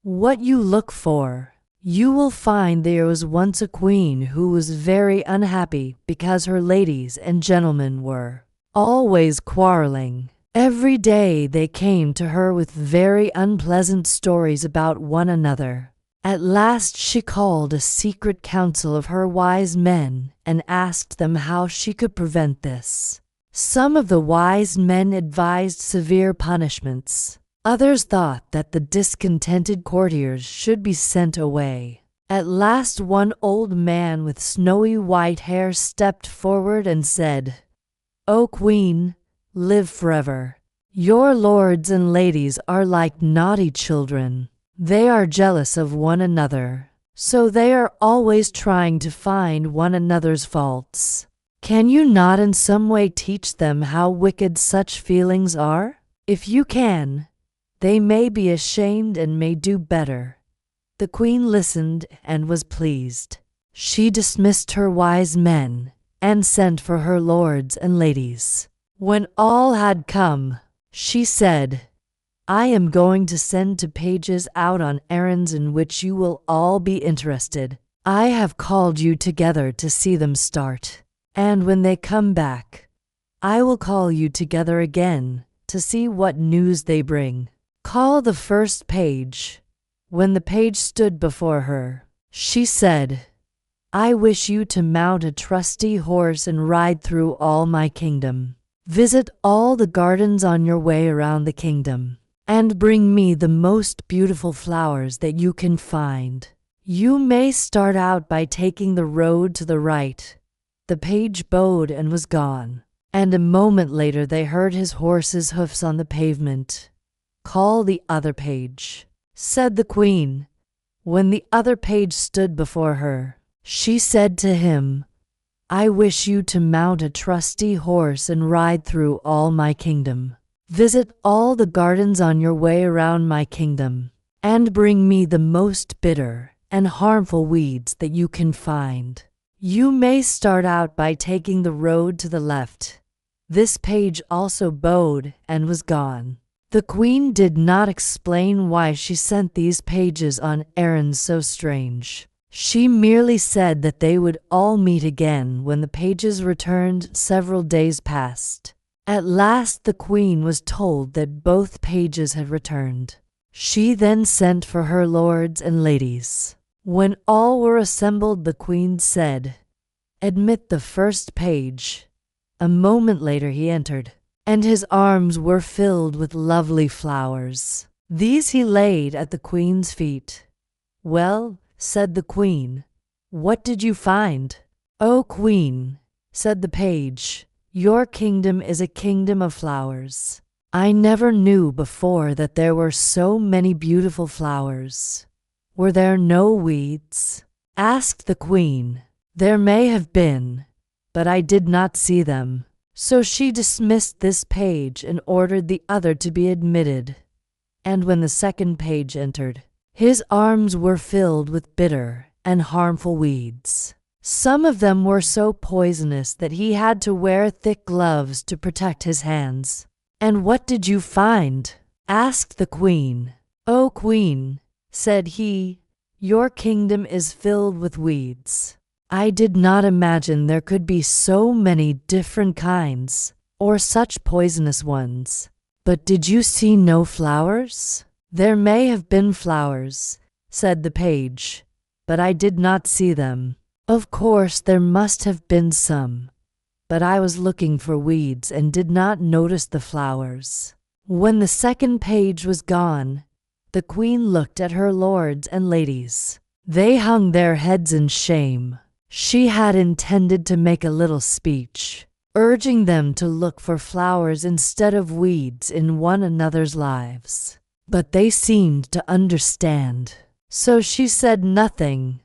What you look for. You will find there was once a queen who was very unhappy because her ladies and gentlemen were always quarreling. Every day they came to her with very unpleasant stories about one another. At last she called a secret council of her wise men and asked them how she could prevent this. Some of the wise men advised severe punishments. Others thought that the discontented courtiers should be sent away. At last one old man with snowy white hair stepped forward and said, "O Queen, live forever. Your lords and ladies are like naughty children. They are jealous of one another, so they are always trying to find one another's faults. Can you not in some way teach them how wicked such feelings are? If you can, they may be ashamed and may do better." The queen listened and was pleased. She dismissed her wise men and sent for her lords and ladies. When all had come, she said, "I am going to send two pages out on errands in which you will all be interested. I have called you together to see them start, and when they come back, I will call you together again to see what news they bring. Call the first page." When the page stood before her, she said, "I wish you to mount a trusty horse and ride through all my kingdom. Visit all the gardens on your way around the kingdom, and bring me the most beautiful flowers that you can find. You may start out by taking the road to the right." The page bowed and was gone, and a moment later they heard his horse's hoofs on the pavement. "Call the other page," said the queen. When the other page stood before her, she said to him, "I wish you to mount a trusty horse and ride through all my kingdom. Visit all the gardens on your way around my kingdom, and bring me the most bitter and harmful weeds that you can find. You may start out by taking the road to the left." This page also bowed and was gone. The queen did not explain why she sent these pages on errands so strange. She merely said that they would all meet again. When the pages returned, several days passed. At last the queen was told that both pages had returned. She then sent for her lords and ladies. When all were assembled, the queen said, "Admit the first page." A moment later he entered, and his arms were filled with lovely flowers. These he laid at the queen's feet. "Well," said the queen, "what did you find?" "O Queen," said the page, "your kingdom is a kingdom of flowers. I never knew before that there were so many beautiful flowers. Were there no weeds?" Asked the queen. "There may have been, but I did not see them." So she dismissed this page and ordered the other to be admitted. And when the second page entered, his arms were filled with bitter and harmful weeds. Some of them were so poisonous that he had to wear thick gloves to protect his hands. "And what did you find?" asked the queen. "O Queen," said he, "your kingdom is filled with weeds. I did not imagine there could be so many different kinds, or such poisonous ones. But did you see no flowers?" "There may have been flowers," said the page, "but I did not see them." "Of course there must have been some, but I was looking for weeds and did not notice the flowers." When the second page was gone, the queen looked at her lords and ladies. They hung their heads in shame. She had intended to make a little speech, urging them to look for flowers instead of weeds in one another's lives. But they seemed to understand, so she said nothing.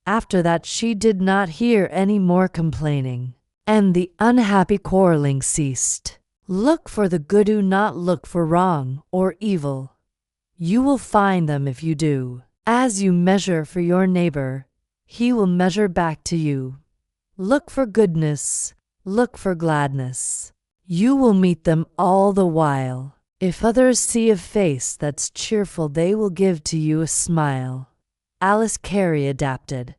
After that she did not hear any more complaining, and the unhappy quarreling ceased. Look for the good, do not look for wrong or evil. You will find them if you do. As you measure for your neighbor, he will measure back to you. Look for goodness, look for gladness. You will meet them all the while. If others see a face that's cheerful, they will give to you a smile. Alice Carey adapted.